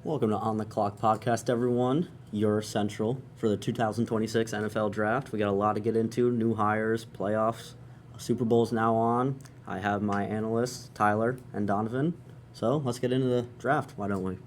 Welcome to On the Clock podcast, everyone. Your central for the 2026 NFL Draft. We got a lot to get into: new hires, playoffs, Super Bowl's now on. I have my analysts, Tyler and Donovan. So let's get into the draft. Why don't we?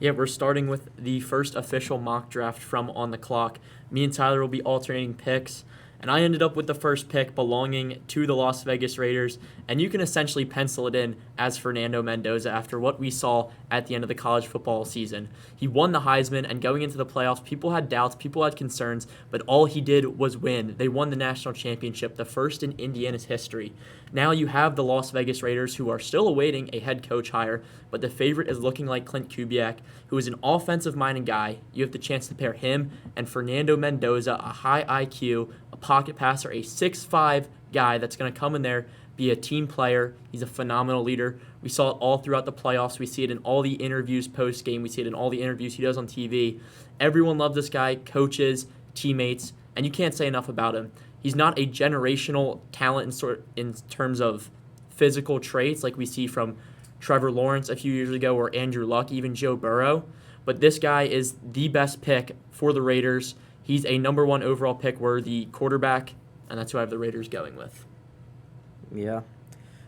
Yeah, we're starting with the first official mock draft from On the Clock. Me and Tyler will be alternating picks, and I ended up with the first pick belonging to the Las Vegas Raiders, and you can essentially pencil it in as Fernando Mendoza after what we saw at the end of the college football season. He won the Heisman, and going into the playoffs, people had doubts, people had concerns, but all he did was win. They won the national championship, the first in Indiana's history. Now you have the Las Vegas Raiders, who are still awaiting a head coach hire, but the favorite is looking like Clint Kubiak, who is an offensive-minded guy. You have the chance to pair him and Fernando Mendoza, a high IQ, a pocket passer, a 6'5" guy that's going to come in there, be a team player. He's a phenomenal leader. We saw it all throughout the playoffs. We see it in all the interviews post-game. We see it in all the interviews he does on TV. Everyone loves this guy, coaches, teammates, and you can't say enough about him. He's not a generational talent in terms of physical traits like we see from Trevor Lawrence a few years ago or Andrew Luck, even Joe Burrow. But this guy is the best pick for the Raiders. He's a number one overall pick worthy quarterback, and that's who I have the Raiders going with. Yeah,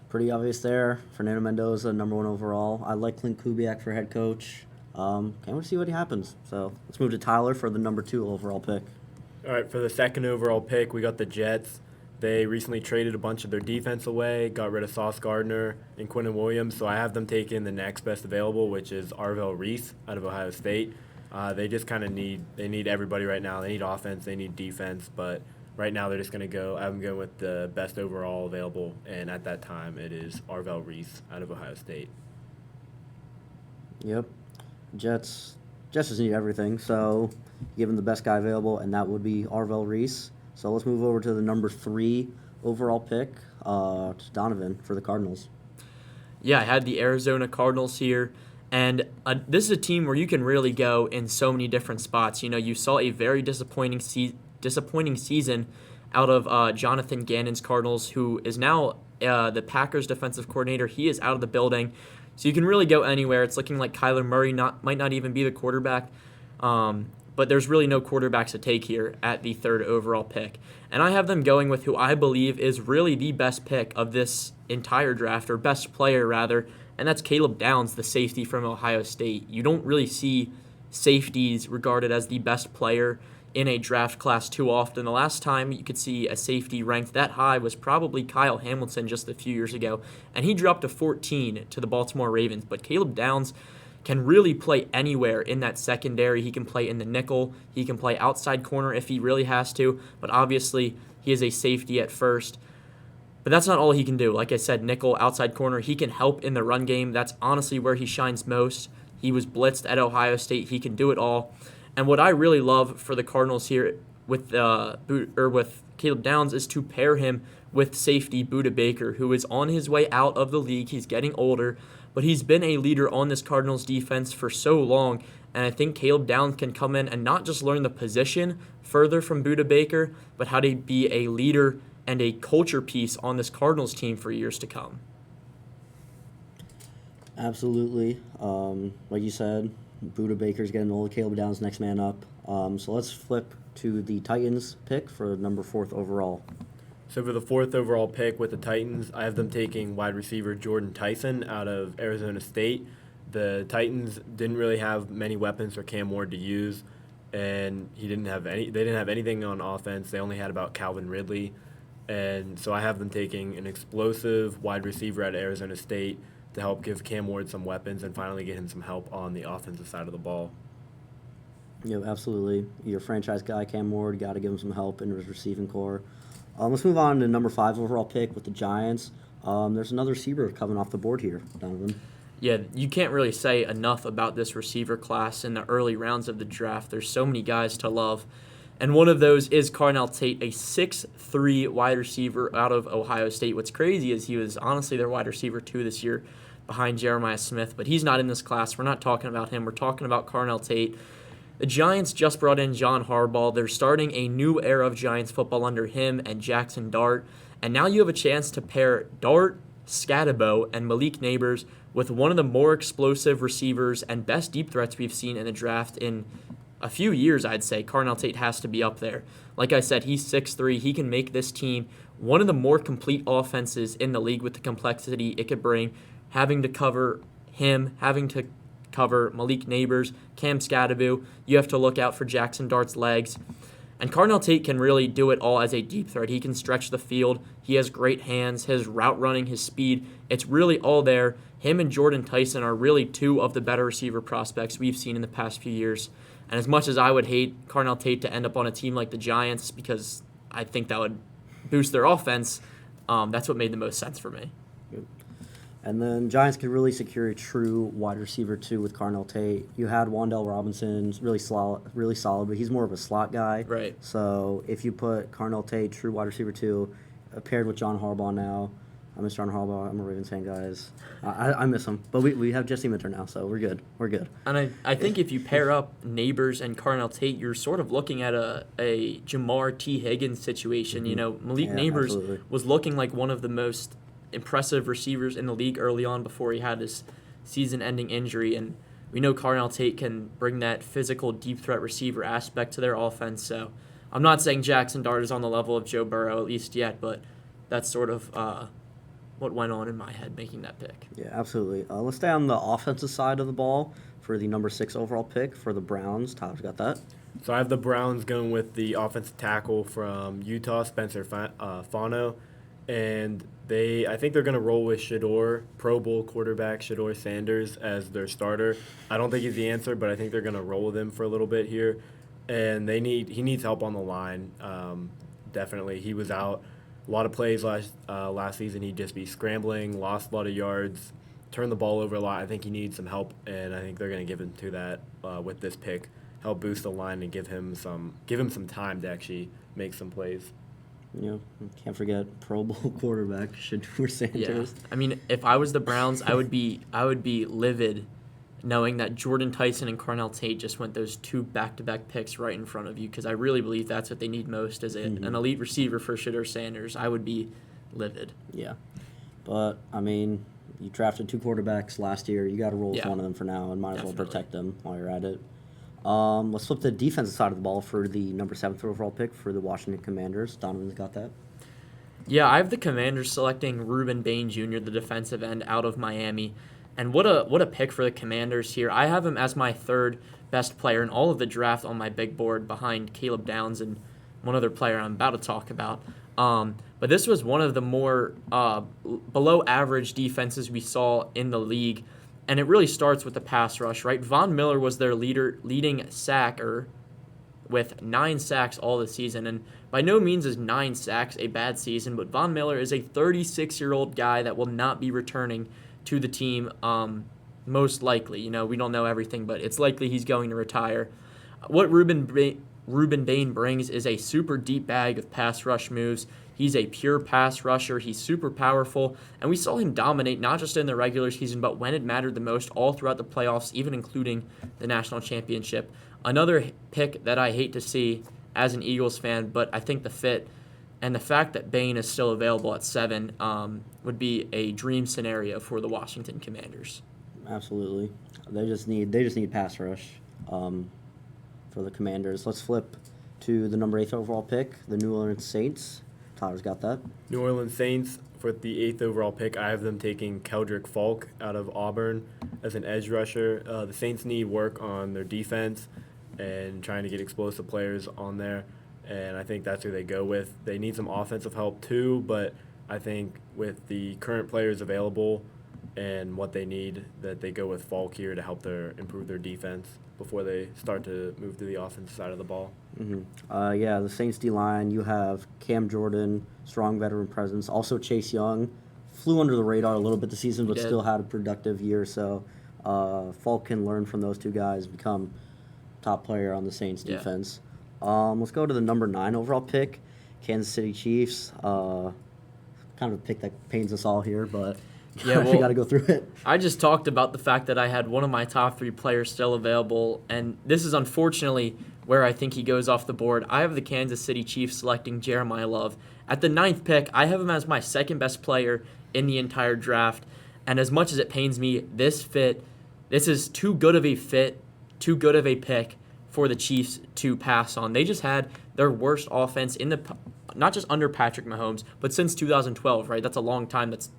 pretty obvious there. Fernando Mendoza, number one overall. I like Clint Kubiak for head coach. Can't wait to see what happens. So let's move to Tyler for the number two overall pick. All right, for the second overall pick, we got the Jets. They recently traded a bunch of their defense away, got rid of Sauce Gardner and Quinnen Williams, so I have them taking the next best available, which is Arvell Reese out of Ohio State. They just kind of need everybody right now. They need offense, they need defense, but right now they're just going to go. I'm going with the best overall available, and at that time it is Arvell Reese out of Ohio State. Yep, Jets just need everything, so give him the best guy available, and that would be Arvell Reese. So let's move over to the number three overall pick, to Donovan for the Cardinals. Yeah, I had the Arizona Cardinals here, and this is a team where you can really go in so many different spots. You know, you saw a very disappointing season out of Jonathan Gannon's Cardinals, who is now the Packers defensive coordinator. He is out of the building, so you can really go anywhere. It's looking like Kyler Murray might not even be the quarterback. But there's really no quarterbacks to take here at the third overall pick. And I have them going with who I believe is really the best pick of this entire draft, or best player rather, and that's Caleb Downs, the safety from Ohio State. You don't really see safeties regarded as the best player in a draft class too often. The last time you could see a safety ranked that high was probably Kyle Hamilton just a few years ago, and he dropped to 14 to the Baltimore Ravens. But Caleb Downs can really play anywhere in that secondary. He can play in the nickel. He can play outside corner if he really has to, but obviously he is a safety at first. But that's not all he can do. Like I said, nickel, outside corner, he can help in the run game. That's honestly where he shines most. He was blitzed at Ohio State. He can do it all. And what I really love for the Cardinals here with Caleb Downs is to pair him with safety Budda Baker, who is on his way out of the league. He's getting older, but he's been a leader on this Cardinals defense for so long, and I think Caleb Downs can come in and not just learn the position further from Budda Baker, but how to be a leader and a culture piece on this Cardinals team for years to come. Absolutely. Like you said, Budda Baker's getting old. Caleb Downs next man up. So let's flip to the Titans pick for number fourth overall. So for the fourth overall pick with the Titans, I have them taking wide receiver Jordan Tyson out of Arizona State. The Titans didn't really have many weapons for Cam Ward to use, and they didn't have anything on offense. They only had about Calvin Ridley. And so I have them taking an explosive wide receiver at Arizona State to help give Cam Ward some weapons and finally get him some help on the offensive side of the ball. Yeah, absolutely. Your franchise guy, Cam Ward, got to give him some help in his receiving core. Let's move on to number five overall pick with the Giants. There's another receiver coming off the board here, Donovan. Yeah, you can't really say enough about this receiver class in the early rounds of the draft. There's so many guys to love. And one of those is Carnell Tate, a 6'3" wide receiver out of Ohio State. What's crazy is he was honestly their wide receiver 2 this year behind Jeremiah Smith, but he's not in this class. We're not talking about him. We're talking about Carnell Tate. The Giants just brought in John Harbaugh. They're starting a new era of Giants football under him and Jackson Dart. And now you have a chance to pair Dart Scatabo, and Malik Neighbors with one of the more explosive receivers and best deep threats we've seen in the draft in a few years, I'd say. Carnell Tate has to be up there. Like I said, he's 6'3". He can make this team one of the more complete offenses in the league with the complexity it could bring, having to cover him, having to cover Malik Neighbors, Cam Scatabo. You have to look out for Jackson Dart's legs. And Carnell Tate can really do it all as a deep threat. He can stretch the field. He has great hands, his route running, his speed. It's really all there. Him and Jordan Tyson are really two of the better receiver prospects we've seen in the past few years. And as much as I would hate Carnell Tate to end up on a team like the Giants, because I think that would boost their offense, that's what made the most sense for me. And then Giants could really secure a true wide receiver too with Carnell Tate. You had Wan'Dale Robinson, really solid, but he's more of a slot guy. Right. So if you put Carnell Tate, true wide receiver two, paired with John Harbaugh now, I miss John Harbaugh. I'm a Ravens fan, guys. I miss him. But we have Jesse Minter now, so we're good. We're good. And I think if you pair up Neighbors and Carnell Tate, you're sort of looking at a Jamar T. Higgins situation. Mm-hmm. You know, Malik Neighbors absolutely. was looking like one of the most impressive receivers in the league early on before he had his season-ending injury. And we know Carnell Tate can bring that physical deep threat receiver aspect to their offense. So I'm not saying Jackson Dart is on the level of Joe Burrow, at least yet, but that's sort of what went on in my head making that pick. Yeah, absolutely. Let's stay on the offensive side of the ball for the number 6 overall pick for the Browns. Tyler's got that. So I have the Browns going with the offensive tackle from Utah, Spencer Fano, and I think they're going to roll with Shedeur, Pro Bowl quarterback Shedeur Sanders, as their starter. I don't think he's the answer, but I think they're going to roll with him for a little bit here, and he needs help on the line. Definitely, he was out a lot of plays last season. He'd just be scrambling, lost a lot of yards, turned the ball over a lot. I think he needs some help, and I think they're going to give him to that with this pick. Help boost the line and give him some time to actually make some plays. You know, can't forget Pro Bowl quarterback Shedeur Sanders. Yeah. I mean, if I was the Browns, I would be livid knowing that Jordan Tyson and Carnell Tate just went those 2 back-to-back picks right in front of you, because I really believe that's what they need most as an elite receiver for Shedeur Sanders. I would be livid. Yeah. But, I mean, you drafted 2 quarterbacks last year. You got to roll with one of them for now and might as well protect them while you're at it. Let's flip to the defensive side of the ball for the number 7th overall pick for the Washington Commanders. Donovan's got that. Yeah, I have the Commanders selecting Reuben Bain Jr., the defensive end out of Miami. And what a pick for the Commanders here. I have him as my 3rd best player in all of the draft on my big board behind Caleb Downs and one other player I'm about to talk about. But this was one of the more below average defenses we saw in the league. And it really starts with the pass rush, right? Von Miller was their leading sacker with 9 sacks all this season. And by no means is 9 sacks a bad season, but Von Miller is a 36-year-old guy that will not be returning to the team most likely. You know, we don't know everything, but it's likely he's going to retire. What Reuben Bain brings is a super deep bag of pass rush moves. He's a pure pass rusher. He's super powerful. And we saw him dominate not just in the regular season, but when it mattered the most all throughout the playoffs, even including the national championship. Another pick that I hate to see as an Eagles fan, but I think the fit and the fact that Bain is still available at 7 would be a dream scenario for the Washington Commanders. Absolutely. They just need pass rush for the Commanders. Let's flip to the number 8th overall pick, the New Orleans Saints. Tyler's got that. New Orleans Saints, for the 8th overall pick, I have them taking Keldrick Falk out of Auburn as an edge rusher. The Saints need work on their defense and trying to get explosive players on there, and I think that's who they go with. They need some offensive help too, but I think with the current players available and what they need, that they go with Falk here to help improve their defense before they start to move to the offensive side of the ball. Yeah, the Saints D-line, you have Cam Jordan, strong veteran presence. Also Chase Young, flew under the radar a little bit this season, but still had a productive year. So Falk can learn from those 2 guys, become top player on the Saints defense. Let's go to the number 9 overall pick, Kansas City Chiefs. Kind of a pick that pains us all here, but we got to go through it. I just talked about the fact that I had one of my top 3 players still available, and this is unfortunately where I think he goes off the board. I have the Kansas City Chiefs selecting Jeremiah Love. At the 9th pick, I have him as my 2nd best player in the entire draft. And as much as it pains me, this is too good of a fit, too good of a pick for the Chiefs to pass on. They just had their worst offense not just under Patrick Mahomes, but since 2012, right? That's a long time. That's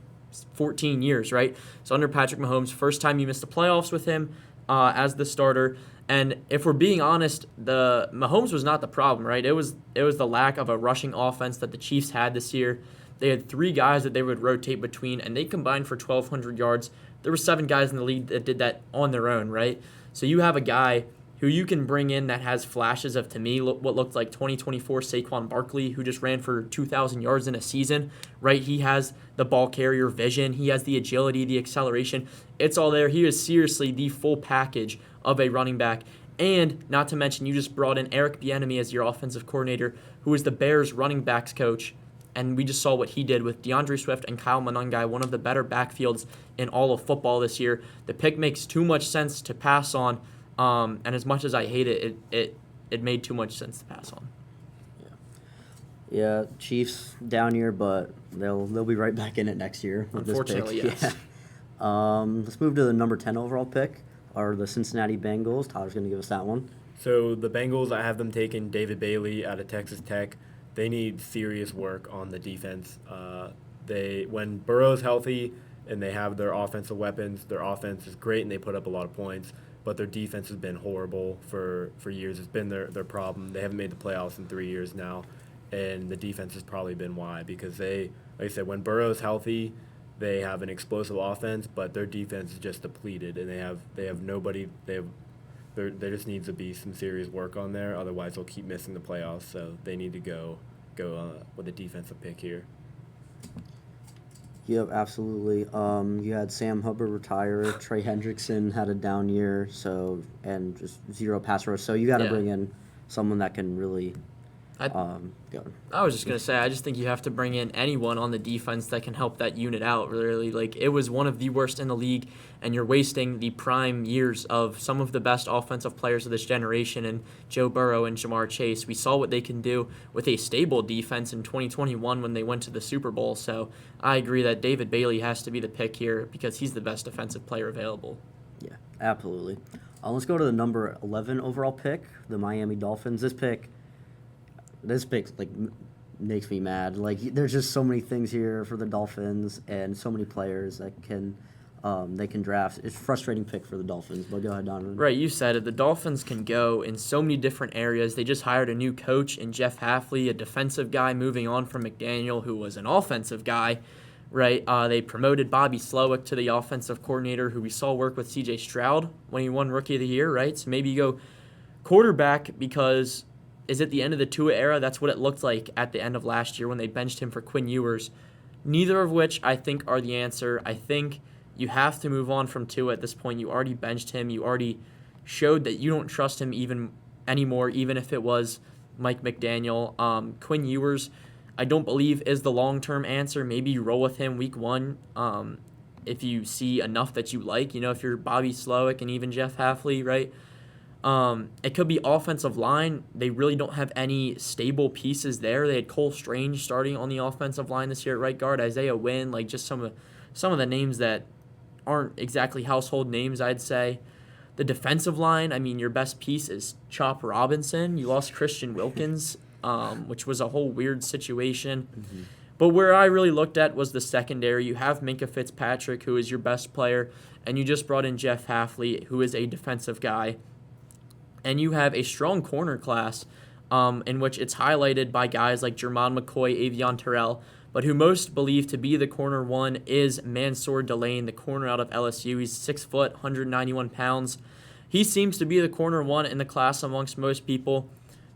14 years, right? So under Patrick Mahomes, first time you missed the playoffs with him as the starter. And if we're being honest, the Mahomes was not the problem, right? It was the lack of a rushing offense that the Chiefs had this year. They had 3 guys that they would rotate between, and they combined for 1,200 yards. There were 7 guys in the league that did that on their own, right? So you have a guy who you can bring in that has flashes of, to me, what looked like 2024 Saquon Barkley, who just ran for 2,000 yards in a season, right? He has the ball carrier vision. He has the agility, the acceleration. It's all there. He is seriously the full package of a running back. And not to mention, you just brought in Eric Bieniemy as your offensive coordinator, who is the Bears running backs coach. And we just saw what he did with DeAndre Swift and Kyle Monangai, one of the better backfields in all of football this year. The pick makes too much sense to pass on. And as much as I hate it, it made too much sense to pass on. Yeah, Chiefs down year, but they'll be right back in it next year with this pick. Unfortunately, yes. Yeah. Let's move to the number 10 overall pick, are the Cincinnati Bengals. Tyler's going to give us that one. So the Bengals, I have them taking David Bailey out of Texas Tech. They need serious work on the defense. When Burrow's healthy and they have their offensive weapons, their offense is great and they put up a lot of points, but their defense has been horrible for years. It's been their problem. They haven't made the playoffs in 3 years now, and the defense has probably been why, because like I said, when Burrow's healthy, they have an explosive offense, but their defense is just depleted, and they have nobody. There just needs to be some serious work on there. Otherwise, they'll keep missing the playoffs. So they need to go with a defensive pick here. Yep, absolutely. You had Sam Hubbard retire. Trey Hendrickson had a down year, and just 0 pass rush. So you got to bring in someone that can really go. I was just going to say, I just think you have to bring in anyone on the defense that can help that unit out, really. Like, it was one of the worst in the league, and you're wasting the prime years of some of the best offensive players of this generation, and Joe Burrow and Jamar Chase. We saw what they can do with a stable defense in 2021 when they went to the Super Bowl. So I agree that David Bailey has to be the pick here because he's the best defensive player available. Yeah, absolutely. Let's go to the number 11 overall pick, the Miami Dolphins. This pick makes me mad. Like, there's just so many things here for the Dolphins and so many players that they can draft. It's a frustrating pick for the Dolphins, but go ahead, Donovan. Right, you said it. The Dolphins can go in so many different areas. They just hired a new coach in Jeff Hafley, a defensive guy moving on from McDaniel, who was an offensive guy. Right, they promoted Bobby Slowick to the offensive coordinator, who we saw work with C.J. Stroud when he won Rookie of the Year. Right, so maybe you go quarterback because is it the end of the Tua era? That's what it looked like at the end of last year when they benched him for Quinn Ewers. Neither of which I think are the answer. I think you have to move on from Tua at this point. You already benched him. You already showed that you don't trust him even anymore, even if it was Mike McDaniel. Quinn Ewers, I don't believe is the long-term answer. Maybe you roll with him week 1 if you see enough that you like. You know, if you're Bobby Slowick and even Jeff Hafley, right? It could be offensive line. They really don't have any stable pieces there. They had Cole Strange starting on the offensive line this year at right guard, Isaiah Wynn, like just some of the names that aren't exactly household names, I'd say. The defensive line, I mean, your best piece is Chop Robinson. You lost Christian Wilkins, which was a whole weird situation. Mm-hmm. But where I really looked at was the secondary. You have Minkah Fitzpatrick, who is your best player, and you just brought in Jeff Hafley, who is a defensive guy. And you have a strong corner class in which it's highlighted by guys like Jermon McCoy, Avion Terrell, but who most believe to be the corner one is Mansour Delane, the corner out of LSU. He's 6 foot, 191 pounds. He seems to be the corner one in the class amongst most people.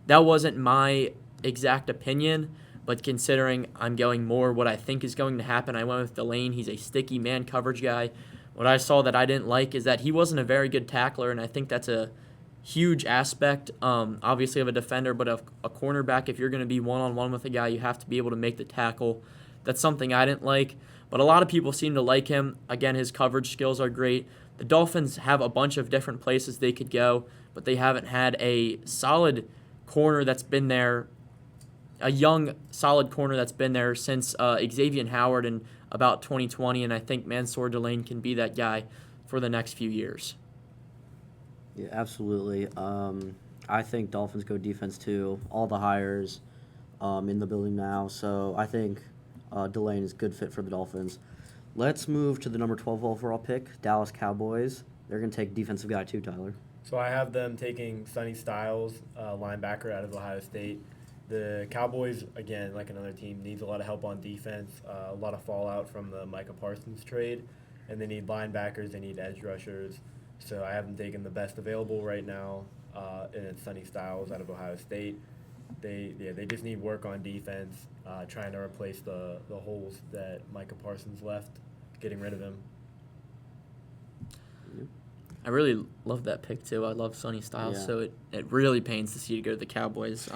That wasn't my exact opinion, but considering I'm going more what I think is going to happen, I went with Delane. He's a sticky man coverage guy. What I saw that I didn't like is that he wasn't a very good tackler, and I think that's a huge aspect, obviously, of a defender, but a cornerback, if you're going to be one-on-one with a guy, you have to be able to make the tackle. That's something I didn't like, but a lot of people seem to like him. Again, his coverage skills are great. The Dolphins have a bunch of different places they could go, but they haven't had a solid corner that's been there, a young, solid corner that's been there since Xavier Howard, and about 2020, and I think Mansour Delane can be that guy for the next few years. Yeah, absolutely. I think Dolphins go defense too. All the hires in the building now, so I think Delane is a good fit for the Dolphins. Let's move to the number 12 overall pick, Dallas Cowboys. They're going to take defensive guy too, Tyler. So I have them taking Sonny Styles, linebacker out of Ohio State. The Cowboys, again, like another team, needs a lot of help on defense, a lot of fallout from the Micah Parsons trade, and they need linebackers, they need edge rushers. So I have them taking the best available right now, and it's Sonny Styles out of Ohio State. They just need work on defense, trying to replace the holes that Micah Parsons left, getting rid of him. I really love that pick too. I love Sonny Styles, so it really pains to see you go to the Cowboys.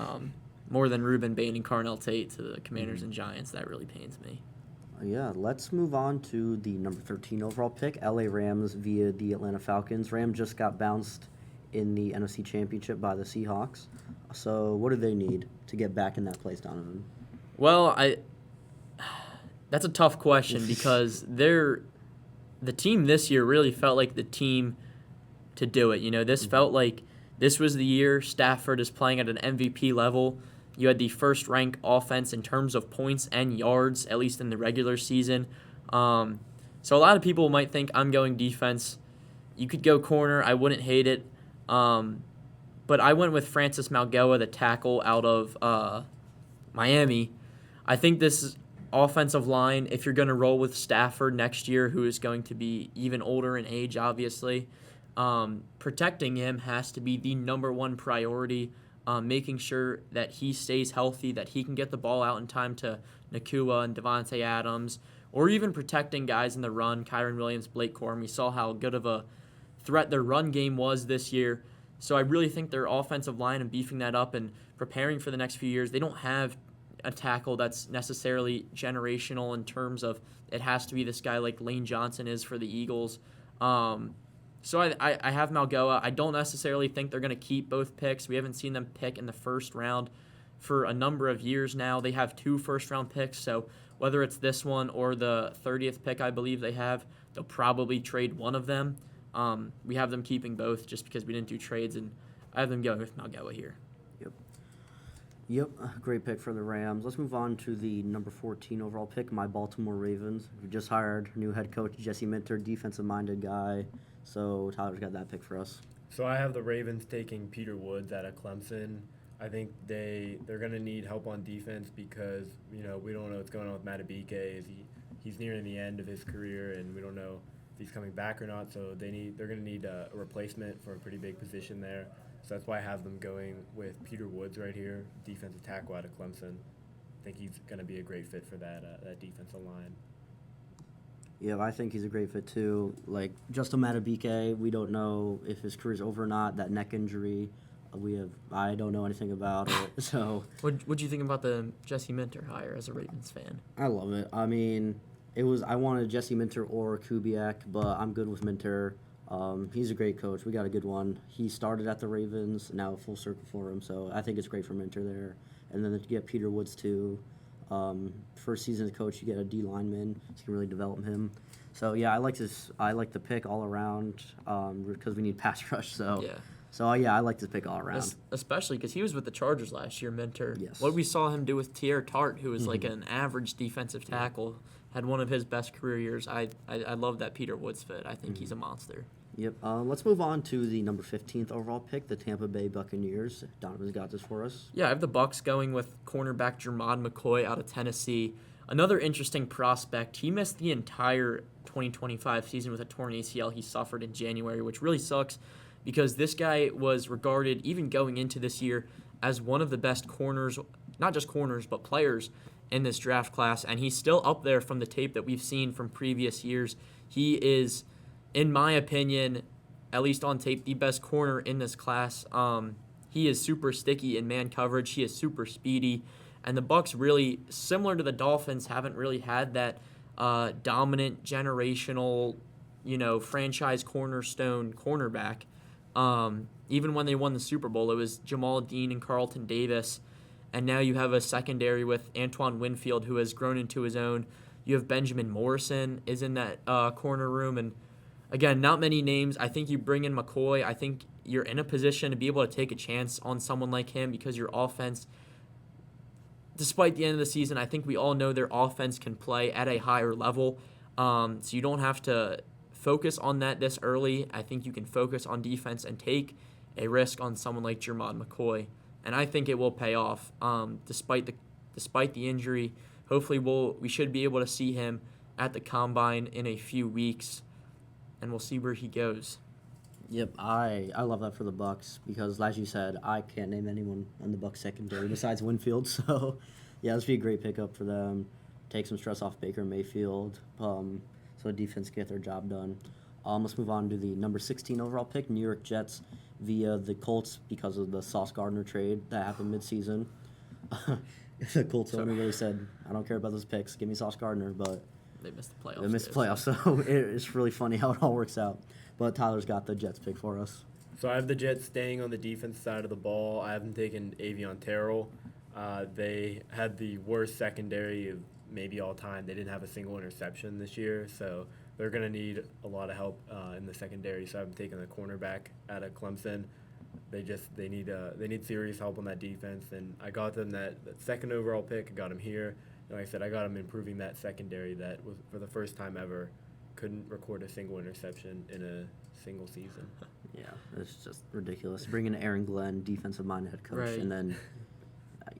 More than Reuben Bain and Carnell Tate to the Commanders and Giants. That really pains me. Yeah, let's move on to the number 13 overall pick, LA Rams via the Atlanta Falcons. Rams just got bounced in the NFC Championship by the Seahawks. So what do they need to get back in that place, Donovan? Well, that's a tough question because the team this year really felt like the team to do it. You know, this felt like this was the year Stafford is playing at an MVP level. You had the first-ranked offense in terms of points and yards, at least in the regular season. So a lot of people might think I'm going defense. You could go corner. I wouldn't hate it. But I went with Francis Malgoa, the tackle out of Miami. I think this offensive line, if you're going to roll with Stafford next year, who is going to be even older in age, obviously, protecting him has to be the number one priority. Making sure that he stays healthy, that he can get the ball out in time to Nakua and Devontae Adams, or even protecting guys in the run, Kyron Williams, Blake Corum. We saw how good of a threat their run game was this year. So I really think their offensive line and beefing that up and preparing for the next few years, they don't have a tackle that's necessarily generational in terms of it has to be this guy like Lane Johnson is for the Eagles. So I have Malgoa. I don't necessarily think they're going to keep both picks. We haven't seen them pick in the first round for a number of years now. They have 2 first-round picks, so whether it's this one or the 30th pick I believe they have, they'll probably trade one of them. We have them keeping both just because we didn't do trades, and I have them going with Malgoa here. Yep, great pick for the Rams. Let's move on to the number 14 overall pick, my Baltimore Ravens. We just hired new head coach Jesse Minter, defensive-minded guy. So Tyler's got that pick for us. So I have the Ravens taking Peter Woods out of Clemson. I think they're going to need help on defense because, you know, we don't know what's going on with Matabike. He's nearing the end of his career, and we don't know if he's coming back or not. So they're going to need a replacement for a pretty big position there. So that's why I have them going with Peter Woods right here, defensive tackle out of Clemson. I think he's going to be a great fit for that defensive line. Yeah, I think he's a great fit too. Like Justin Matabike, we don't know if his career's over or not. That neck injury, I don't know anything about it. So What'd you think about the Jesse Minter hire as a Ravens fan? I love it. I mean, I wanted Jesse Minter or Kubiak, but I'm good with Minter. He's a great coach. We got a good one. He started at the Ravens, now full circle for him. So I think it's great for Minter there. And then to get Peter Woods too. First season as coach, you get a D lineman, so you can really develop him. So yeah, I like the pick all around because we need pass rush. So I like this pick all around. Especially because he was with the Chargers last year, Minter. Yes. What we saw him do with Tier Tart, who was like an average defensive tackle, had one of his best career years. I love that Peter Woods fit. I think he's a monster. Yep. Let's move on to the number 15th overall pick, the Tampa Bay Buccaneers. Donovan's got this for us. Yeah, I have the Bucs going with cornerback Jermod McCoy out of Tennessee. Another interesting prospect. He missed the entire 2025 season with a torn ACL he suffered in January, which really sucks because this guy was regarded, even going into this year, as one of the best corners, not just corners, but players in this draft class, and he's still up there from the tape that we've seen from previous years. He is, in my opinion, at least on tape, the best corner in this class. He is super sticky in man coverage. He is super speedy. And the Bucs really, similar to the Dolphins, haven't really had that dominant, generational, franchise cornerstone cornerback. Even when they won the Super Bowl, it was Jamal Dean and Carlton Davis. And now you have a secondary with Antoine Winfield, who has grown into his own. You have Benjamin Morrison is in that corner room. And, again, not many names. I think you bring in McCoy. I think you're in a position to be able to take a chance on someone like him because your offense, despite the end of the season, I think we all know their offense can play at a higher level. So you don't have to focus on that this early. I think you can focus on defense and take a risk on someone like Jermod McCoy. And I think it will pay off despite the injury. Hopefully we should be able to see him at the Combine in a few weeks, and we'll see where he goes. Yep, I love that for the Bucks because, as you said, I can't name anyone on the Bucks secondary besides Winfield. So, yeah, this would be a great pickup for them. Take some stress off Baker Mayfield, so the defense can get their job done. Let's move on to the number 16 overall pick, New York Jets, via the Colts because of the Sauce Gardner trade that happened midseason. The Colts owner really said, "I don't care about those picks. Give me Sauce Gardner," but they missed the playoffs. They missed the playoffs, so it's really funny how it all works out. But Tyler's got the Jets pick for us. So I have the Jets staying on the defense side of the ball. I haven't taken Avion Terrell. They had the worst secondary of maybe all time. They didn't have a single interception this year, so they're going to need a lot of help in the secondary. So I've taken the cornerback out of Clemson. They need serious help on that defense, and I got them that second overall pick. I got them here. And like I said, I got them improving that secondary that was for the first time ever couldn't record a single interception in a single season. Yeah, it's just ridiculous. Bring in Aaron Glenn, defensive-minded head coach, Right. and then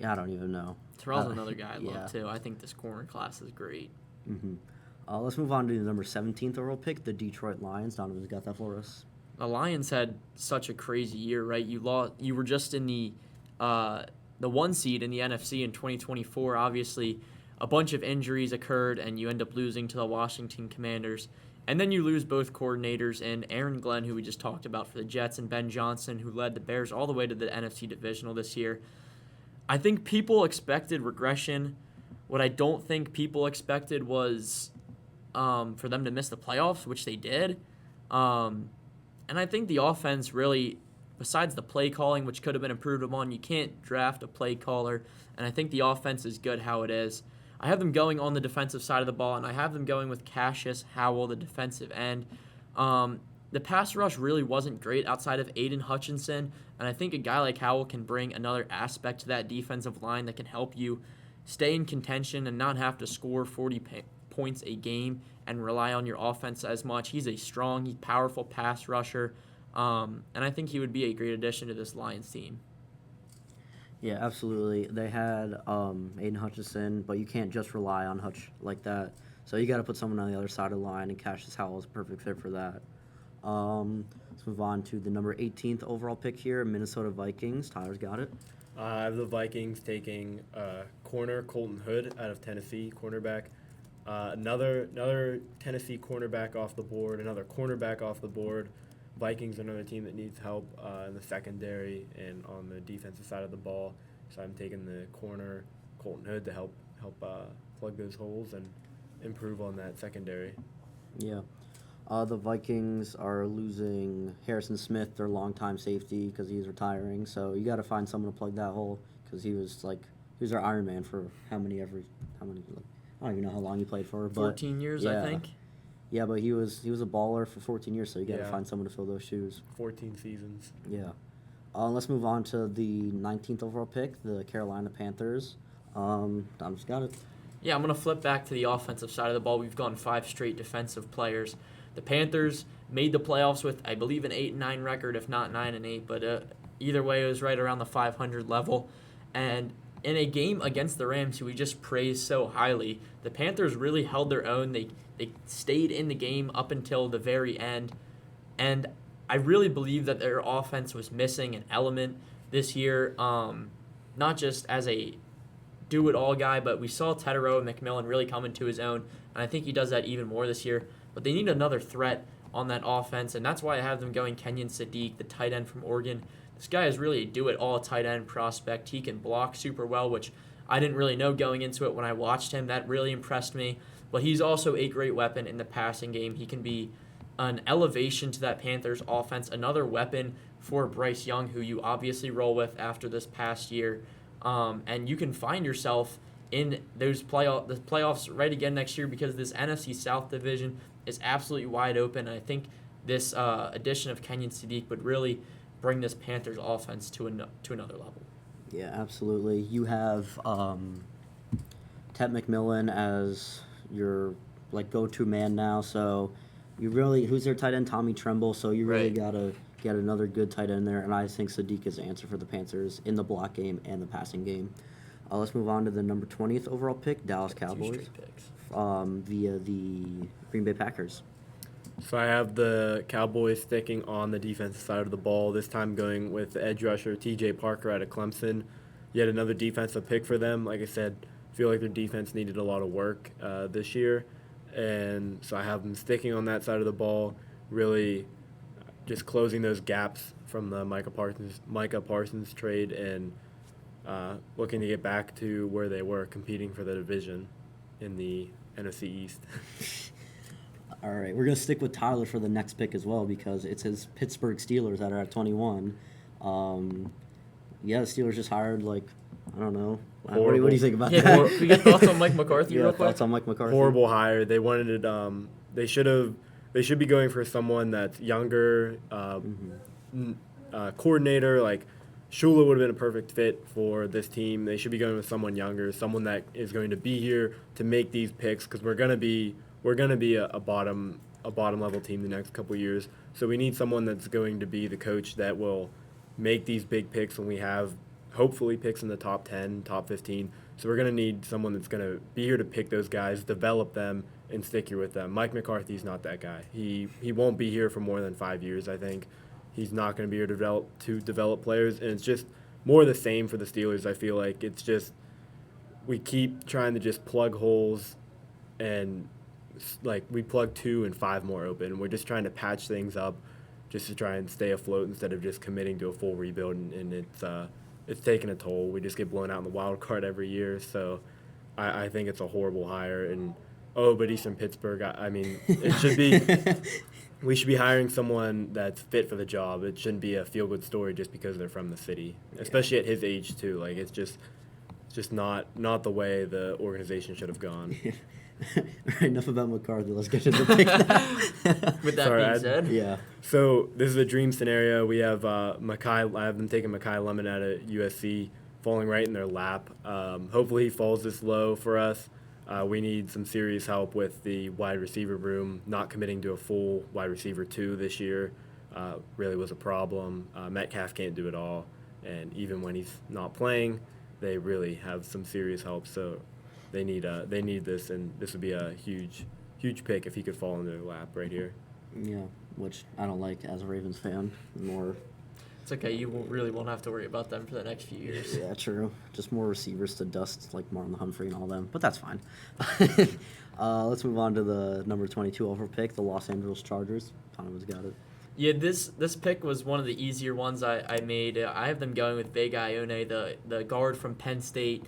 I don't even know. Terrell's another guy I love, yeah. too. I think this corner class is great. Mm-hmm. Let's move on to the number 17th overall pick, the Detroit Lions. Donovan's got that for us. The Lions had such a crazy year, right? You were just in the 1 seed in the NFC in 2024. Obviously, a bunch of injuries occurred, and you end up losing to the Washington Commanders. And then you lose both coordinators in Aaron Glenn, who we just talked about for the Jets, and Ben Johnson, who led the Bears all the way to the NFC Divisional this year. I think people expected regression. What I don't think people expected was for them to miss the playoffs, which they did. And I think the offense really, besides the play calling, which could have been improved upon, you can't draft a play caller. And I think the offense is good how it is. I have them going on the defensive side of the ball, and I have them going with Cassius Howell, the defensive end. The pass rush really wasn't great outside of Aiden Hutchinson, and I think a guy like Howell can bring another aspect to that defensive line that can help you stay in contention and not have to score 40 points a game and rely on your offense as much. He's a strong, powerful pass rusher, and I think he would be a great addition to this Lions team. Yeah, absolutely. They had Aiden Hutchinson, but you can't just rely on Hutch like that. So you got to put someone on the other side of the line, and Cassius Howell is a perfect fit for that. Let's move on to the number 18th overall pick here, Minnesota Vikings. Tyler's got it. I have the Vikings taking corner Colton Hood out of Tennessee, cornerback. Another Tennessee cornerback off the board, another cornerback off the board. Vikings are another team that needs help in the secondary and on the defensive side of the ball. So I'm taking the corner Colton Hood to help plug those holes and improve on that secondary. Yeah. The Vikings are losing Harrison Smith, their longtime safety, because he's retiring. So you got to find someone to plug that hole because he was their Iron Man for how many? I don't even know how long he played for. But 14 years, yeah. I think. Yeah, but he was a baller for 14 years, so you got to Yeah. find someone to fill those shoes. 14 seasons. Yeah. Let's move on to the 19th overall pick, the Carolina Panthers. Dom's got it. Yeah, I'm going to flip back to the offensive side of the ball. We've gone 5 straight defensive players. The Panthers made the playoffs with, I believe, an 8-9 record, if not 9-8. But either way, it was right around the 500 level. And in a game against the Rams, who we just praised so highly, the Panthers really held their own. They stayed in the game up until the very end. And I really believe that their offense was missing an element this year, not just as a do-it-all guy, but we saw Teterow and McMillan really come into his own, and I think he does that even more this year. But they need another threat on that offense, and that's why I have them going Kenyon Sadiq, the tight end from Oregon. This guy is really a do-it-all tight end prospect. He can block super well, which I didn't really know going into it when I watched him. That really impressed me. But he's also a great weapon in the passing game. He can be an elevation to that Panthers offense, another weapon for Bryce Young, who you obviously roll with after this past year. And you can find yourself in the playoffs right again next year, because this NFC South division is absolutely wide open. And I think this addition of Kenyon Sadiq would really bring this Panthers offense to another level. Yeah, absolutely. You have Ted McMillan as your go-to man now, so you really, who's their tight end? Tommy Tremble. So you really gotta get another good tight end there, and I think Sadiq is the answer for the Panthers in the block game and the passing game. Let's move on to the number 20th overall pick, Dallas Cowboys, 2 straight picks. Via the Green Bay Packers. So I have the Cowboys sticking on the defensive side of the ball, this time going with the edge rusher TJ Parker out of Clemson. Yet another defensive pick for them. Like I said, I feel like their defense needed a lot of work this year. And so I have them sticking on that side of the ball, really just closing those gaps from the Micah Parsons trade, and looking to get back to where they were, competing for the division in the NFC East. All right, we're going to stick with Tyler for the next pick as well, because it's his Pittsburgh Steelers that are at 21. The Steelers just hired, I don't know. What do you think about that? Can we get thoughts on Mike McCarthy real quick? Thoughts on Mike McCarthy? Horrible hire. They wanted it. They should be going for someone that's younger, coordinator. Like Shula would have been a perfect fit for this team. They should be going with someone younger, someone that is going to be here to make these picks, because we're gonna be a bottom level team the next couple of years. So we need someone that's going to be the coach that will make these big picks when we have hopefully picks in the top 10, top 15. So we're going to need someone that's going to be here to pick those guys, develop them, and stick here with them. Mike McCarthy's not that guy. He won't be here for more than 5 years, I think. He's not going to be here to develop players, and it's just more of the same for the Steelers. I feel like it's just we keep trying to just plug holes, and we plug 2 and 5 more open. We're just trying to patch things up just to try and stay afloat instead of just committing to a full rebuild, and it's taking a toll. We just get blown out in the wild card every year, so I think it's a horrible hire. And but he's from Pittsburgh. I mean, it should be we should be hiring someone that's fit for the job. It shouldn't be a feel-good story just because they're from the city, especially at his age too. It's just not the way the organization should have gone. All right, enough about McCarthy. Let's get to the pick now. With that being said, yeah. So this is a dream scenario. We have I have them taking Mekhi Lemon out of USC, falling right in their lap. Hopefully he falls this low for us. We need some serious help with the wide receiver room. Not committing to a full wide receiver 2 this year really was a problem. Metcalf can't do it all, and even when he's not playing, they really have some serious help. So they need this, and this would be a huge pick if he could fall into their lap right here. Yeah, which I don't like as a Ravens fan. It's okay. You won't have to worry about them for the next few years. Yeah, true. Just more receivers to dust, like Marlon Humphrey and all them. But that's fine. Let's move on to the number 22 overall pick, the Los Angeles Chargers. Donovan's got it. Yeah, this pick was one of the easier ones I made. I have them going with Vega Ione, the guard from Penn State.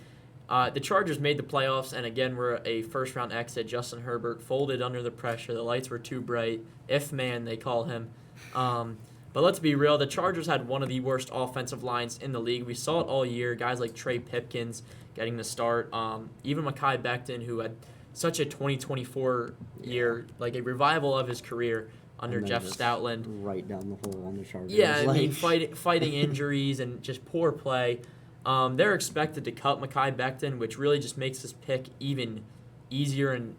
The Chargers made the playoffs, and again, were a first-round exit. Justin Herbert folded under the pressure. The lights were too bright. If-man, they call him. But let's be real. The Chargers had one of the worst offensive lines in the league. We saw it all year. Guys like Trey Pipkins getting the start. Even Mekhi Becton, who had such a 2024 year, like a revival of his career under Jeff Stoutland. Right down the hole on the Chargers. Yeah, I mean, fighting injuries and just poor play. They're expected to cut Mekhi Becton, which really just makes this pick even easier and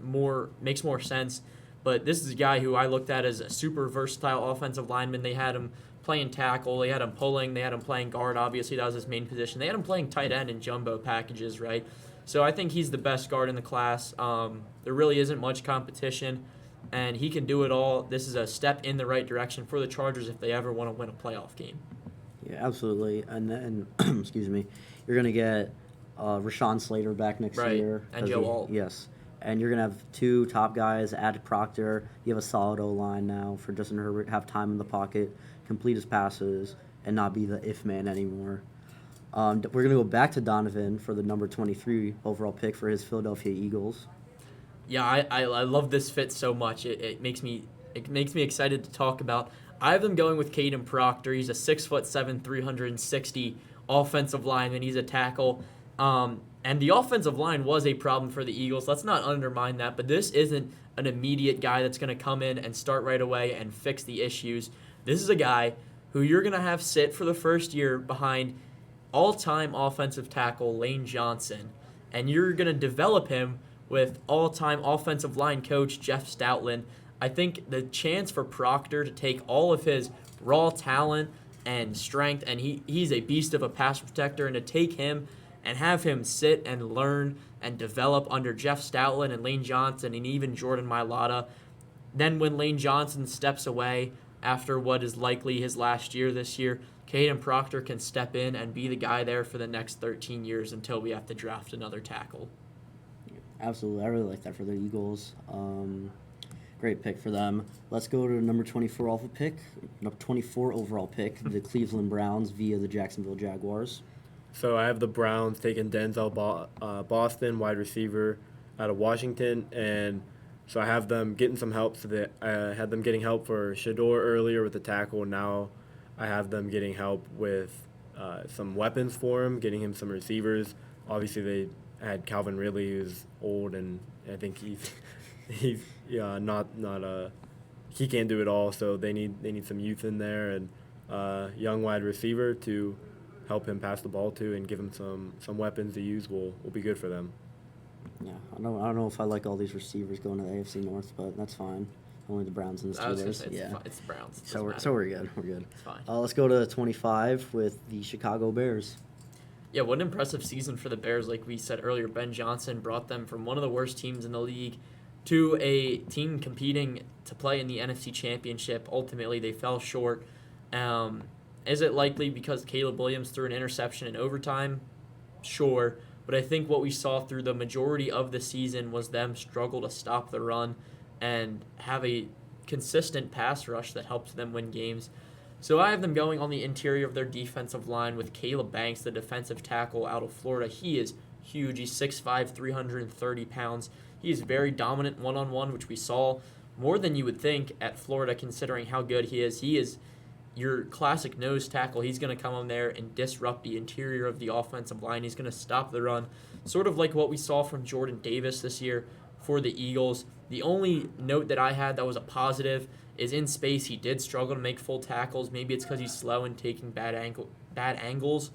makes more sense. But this is a guy who I looked at as a super versatile offensive lineman. They had him playing tackle, they had him pulling, they had him playing guard. Obviously, that was his main position. They had him playing tight end in jumbo packages, right? So I think he's the best guard in the class. There really isn't much competition, and he can do it all. This is a step in the right direction for the Chargers if they ever want to win a playoff game. Yeah, absolutely. And then, excuse me, you're going to get Rashawn Slater back next year. And Joe Alt. Yes. And you're going to have 2 top guys, add Proctor. You have a solid O-line now for Justin Herbert, have time in the pocket, complete his passes, and not be the if-man anymore. We're going to go back to Donovan for the number 23 overall pick for his Philadelphia Eagles. Yeah, I love this fit so much. It makes me excited to talk about. I have them going with Caden Proctor. He's a 6'7", 360 offensive lineman. He's a tackle. And And the offensive line was a problem for the Eagles. Let's not undermine that, but this isn't an immediate guy that's going to come in and start right away and fix the issues. This is a guy who you're going to have sit for the first year behind all-time offensive tackle Lane Johnson, and you're going to develop him with all-time offensive line coach Jeff Stoutland. I think the chance for Proctor to take all of his raw talent and strength, and he's a beast of a pass protector, and to take him and have him sit and learn and develop under Jeff Stoutland and Lane Johnson and even Jordan Mailata. Then when Lane Johnson steps away after what is likely his last year this year, Caden Proctor can step in and be the guy there for the next 13 years until we have to draft another tackle. Absolutely. I really like that for the Eagles. Great pick for them. Let's go to number 24 overall pick. Number 24 overall pick, the Cleveland Browns via the Jacksonville Jaguars. So I have the Browns taking Denzel Boston, wide receiver, out of Washington, and so I have them getting some help. So that I had them getting help for Shador earlier with the tackle. Now I have them getting help with some weapons for him, getting him some receivers. Obviously, they had Calvin Ridley, who's old, and I think he's not he can't do it all. So they need some youth in there and young wide receiver to help him pass the ball to and give him some weapons to use will be good for them. Yeah, I don't know if I like all these receivers going to the AFC North, but that's fine. Only the Browns and the Steelers. I was gonna say it's the Browns. So we're good. We're good. It's fine. Let's go to 25 with the Chicago Bears. Yeah, what an impressive season for the Bears. Like we said earlier, Ben Johnson brought them from one of the worst teams in the league to a team competing to play in the NFC Championship. Ultimately, they fell short. Is it likely because Caleb Williams threw an interception in overtime? Sure. But I think what we saw through the majority of the season was them struggle to stop the run and have a consistent pass rush that helps them win games. So I have them going on the interior of their defensive line with Caleb Banks, the defensive tackle out of Florida. He is huge. He's 6'5", 330 pounds. He is very dominant one-on-one, which we saw more than you would think at Florida considering how good he is. He is your classic nose tackle. He's going to come on there and disrupt the interior of the offensive line. He's going to stop the run, sort of like what we saw from Jordan Davis this year for the Eagles. The only note that I had that was a positive is in space he did struggle to make full tackles. Maybe it's because he's slow and taking bad angles,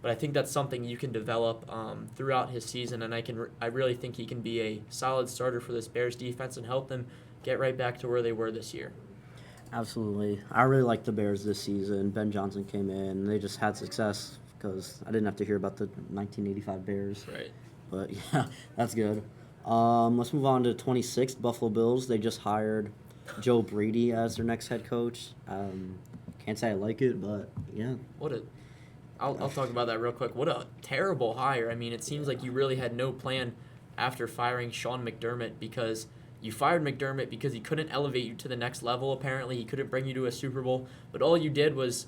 but I think that's something you can develop throughout his season, and I really think he can be a solid starter for this Bears defense and help them get right back to where they were this year. Absolutely. I really like the Bears this season. Ben Johnson came in, and they just had success because I didn't have to hear about the 1985 Bears. Right. But, yeah, that's good. Let's move on to 26th, Buffalo Bills. They just hired Joe Brady as their next head coach. Can't say I like it, but, yeah. I'll talk about that real quick. What a terrible hire. I mean, it seems like you really had no plan after firing Sean McDermott because you fired McDermott because he couldn't elevate you to the next level, apparently. He couldn't bring you to a Super Bowl. But all you did was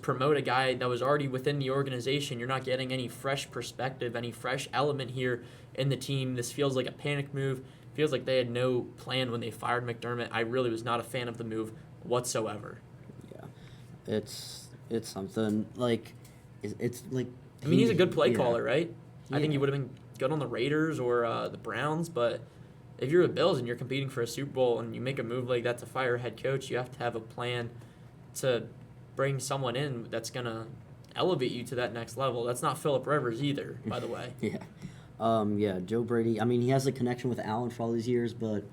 promote a guy that was already within the organization. You're not getting any fresh perspective, any fresh element here in the team. This feels like a panic move. Feels like they had no plan when they fired McDermott. I really was not a fan of the move whatsoever. Yeah. It's something. Like, it's like... I mean, he's a good play yeah. caller, right? Yeah. I think he would have been good on the Raiders or the Browns, but if you're the Bills and you're competing for a Super Bowl and you make a move like that to fire a head coach, you have to have a plan to bring someone in that's going to elevate you to that next level. That's not Phillip Rivers either, by the way. Yeah. Yeah, Joe Brady. I mean, he has a connection with Allen for all these years, but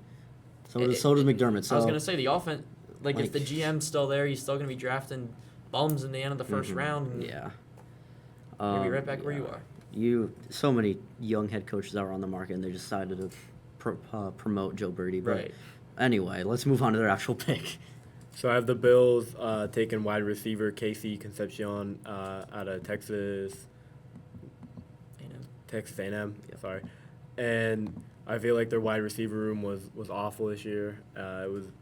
so does McDermott. So I was going to say the offense, like if the GM's still there, he's still going to be drafting bums in the end of the first round. And yeah. You'll be right back where you are. So many young head coaches that were on the market, and they decided to promote Joe Brady. But Right. Anyway, let's move on to their actual pick. So I have the Bills taking wide receiver Casey Concepcion out of Texas A&M. Yep. Sorry, and I feel like their wide receiver room was awful this year.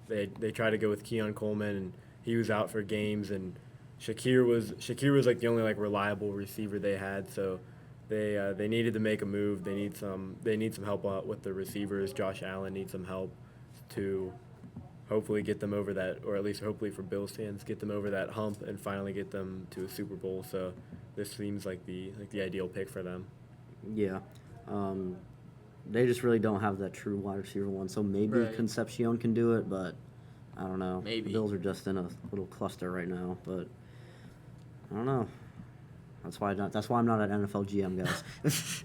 They tried to go with Keon Coleman, and he was out for games, and Shakir was like the only like reliable receiver they had. So they needed to make a move. They need some help out with the receivers. Josh Allen needs some help to hopefully get them over that, or at least hopefully for Bills fans, get them over that hump and finally get them to a Super Bowl. So this seems like the ideal pick for them. Yeah. They just really don't have that true wide receiver one. So maybe Right. Concepcion can do it, but I don't know. Maybe. The Bills are just in a little cluster right now, but I don't know. That's why I'm not an NFL GM, guys.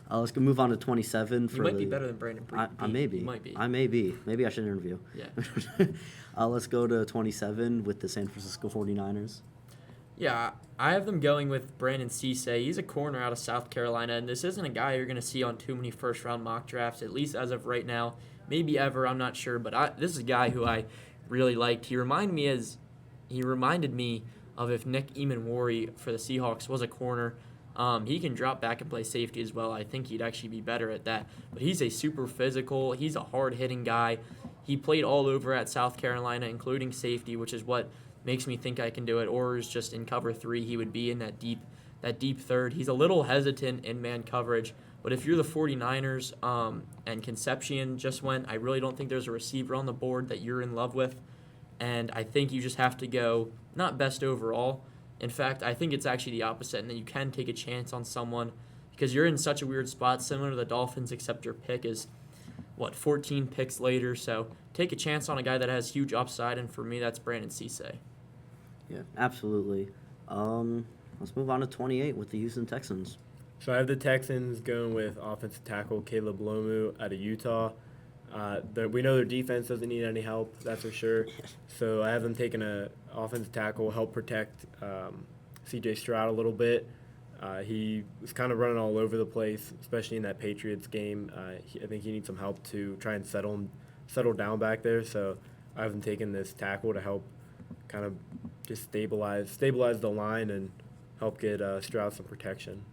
Let's go move on to 27 for You might be better than Brandon I may be. You might be. I may be. Maybe I should interview. Yeah. Let's go to 27 with the San Francisco 49ers. Yeah, I have them going with Brandon Cisse. He's a corner out of South Carolina, and this isn't a guy you're going to see on too many first-round mock drafts, at least as of right now. Maybe ever, I'm not sure, but this is a guy who I really liked. He reminded me of if Nick Eamon-Wari for the Seahawks was a corner. He can drop back and play safety as well. I think he'd actually be better at that. But he's a super physical. He's a hard-hitting guy. He played all over at South Carolina, including safety, which is what makes me think I can do it. Or is just in cover 3, he would be in that deep third. He's a little hesitant in man coverage. But if you're the 49ers and Concepcion just went, I really don't think there's a receiver on the board that you're in love with. And I think you just have to go not best overall. In fact, I think it's actually the opposite, and that you can take a chance on someone because you're in such a weird spot, similar to the Dolphins, except your pick is, 14 picks later. So take a chance on a guy that has huge upside, and for me, that's Brandon Cisse. Yeah, absolutely. Let's move on to 28 with the Houston Texans. So I have the Texans going with offensive tackle Caleb Lomu out of Utah. We know their defense doesn't need any help, that's for sure. So I have them taking a offensive tackle, help protect C.J. Stroud a little bit. He was kind of running all over the place, especially in that Patriots game. I think he needs some help to try and settle down back there. So I have them taking this tackle to help kind of just stabilize the line and help get Stroud some protection.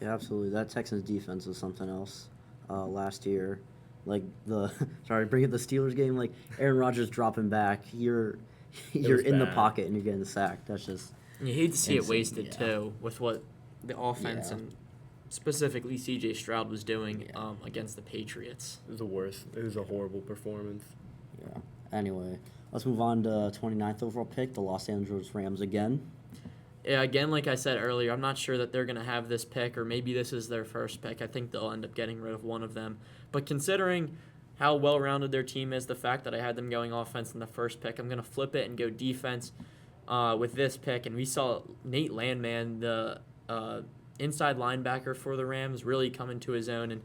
Yeah, absolutely. That Texans defense was something else last year. Like bring up the Steelers game. Like Aaron Rodgers dropping back, you're in the bad. pocket and you're getting sacked. That's just You hate to see it insane, wasted, yeah. too, with what the offense Yeah. and specifically C.J. Stroud was doing Yeah. against the Patriots. It was the worst. It was a horrible performance. Yeah. Anyway, let's move on to 29th overall pick, the Los Angeles Rams again. Yeah, again, like I said earlier, I'm not sure that they're going to have this pick, or maybe this is their first pick. I think they'll end up getting rid of one of them. But considering how well-rounded their team is, the fact that I had them going offense in the first pick, I'm going to flip it and go defense with this pick. And we saw Nate Landman, the inside linebacker for the Rams, really come into his own and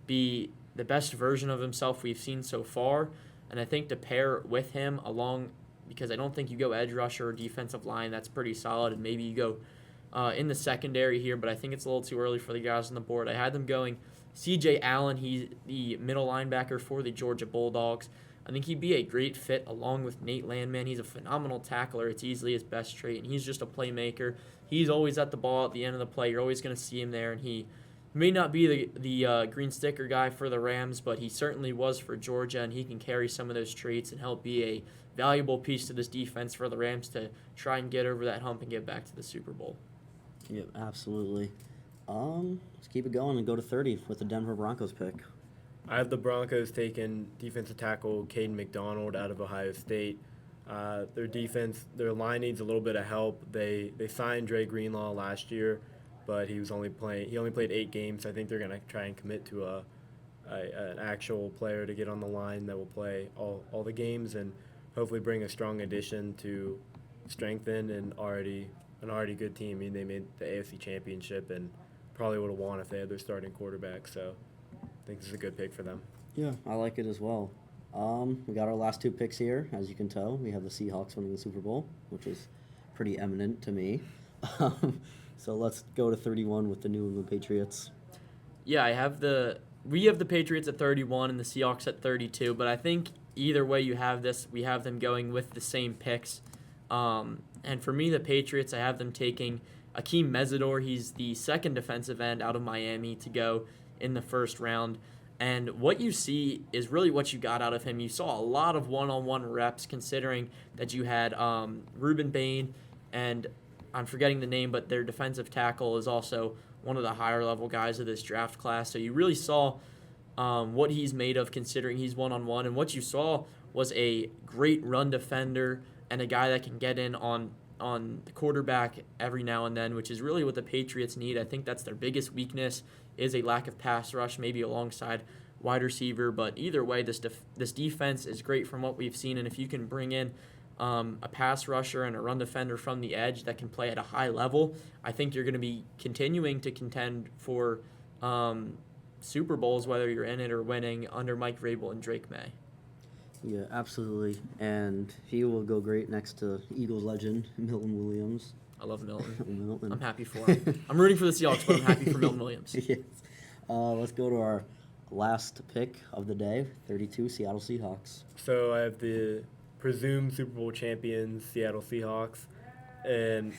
be the best version of himself we've seen so far. And I think to pair with him along, because I don't think you go edge rusher or defensive line, that's pretty solid, and maybe you go in the secondary here, but I think it's a little too early for the guys on the board. I had them going C.J. Allen. He's the middle linebacker for the Georgia Bulldogs. I think he'd be a great fit along with Nate Landman. He's a phenomenal tackler. It's easily his best trait, and he's just a playmaker. He's always at the ball at the end of the play. You're always going to see him there, and he may not be the green sticker guy for the Rams, but he certainly was for Georgia, and he can carry some of those traits and help be a valuable piece to this defense for the Rams to try and get over that hump and get back to the Super Bowl. Yep, absolutely. Let's keep it going and go to 30 with the Denver Broncos pick. I have the Broncos taking defensive tackle Caden McDonald out of Ohio State. Their line needs a little bit of help. They signed Dre Greenlaw last year, but he only played 8 games. I think they're going to try and commit to an actual player to get on the line that will play all the games and hopefully bring a strong addition to strengthen an already good team. I mean, they made the AFC Championship and probably would have won if they had their starting quarterback. So I think this is a good pick for them. Yeah, I like it as well. We got our last 2 picks here. As you can tell, we have the Seahawks winning the Super Bowl, which is pretty eminent to me. So let's go to 31 with the New England Patriots. Yeah, we have the Patriots at 31 and the Seahawks at 32, but I think either way you have this, we have them going with the same picks. And for me, the Patriots, I have them taking Akeem Mesidor. He's the second defensive end out of Miami to go in the first round. And what you see is really what you got out of him. You saw a lot of one-on-one reps, considering that you had Reuben Bain, and I'm forgetting the name, but their defensive tackle is also one of the higher-level guys of this draft class. So you really saw what he's made of, considering he's one-on-one. And what you saw was a great run defender and a guy that can get in on on the quarterback every now and then, which is really what the Patriots need. I think that's their biggest weakness is a lack of pass rush, maybe alongside wide receiver. But either way, this defense is great from what we've seen, and if you can bring in a pass rusher and a run defender from the edge that can play at a high level, I think you're going to be continuing to contend for Super Bowls, whether you're in it or winning, under Mike Vrabel and Drake May. Yeah, absolutely. And he will go great next to Eagles legend Milton Williams. I love Milton. Milton. I'm happy for him. I'm rooting for the Seahawks, but I'm happy for Milton Williams. Yes. Let's go to our last pick of the day, 32 Seattle Seahawks. So I have the presumed Super Bowl champions, Seattle Seahawks, and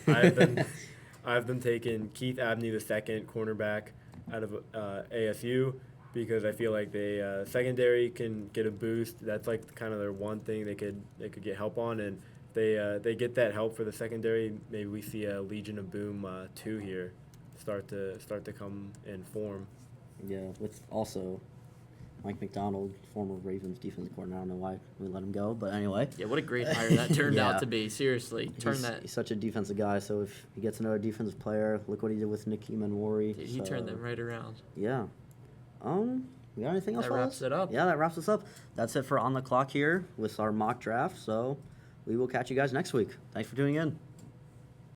I've them taking Keith Abney II, cornerback out of ASU, because I feel like they secondary can get a boost. That's like kind of their one thing they could get help on, and they get that help for the secondary. Maybe we see a Legion of Boom 2 here start to come in form. Yeah, with also Mike McDonald, former Ravens defensive coordinator. I don't know why we let him go, but anyway. Yeah, what a great hire that turned Yeah. out to be. Seriously, He's such a defensive guy, so if he gets another defensive player, look what he did with Nicky Manwari. Dude, he turned them right around. Yeah. We got anything else? That wraps it up. Yeah, that wraps us up. That's it for On the Clock here with our mock draft. So we will catch you guys next week. Thanks for tuning in.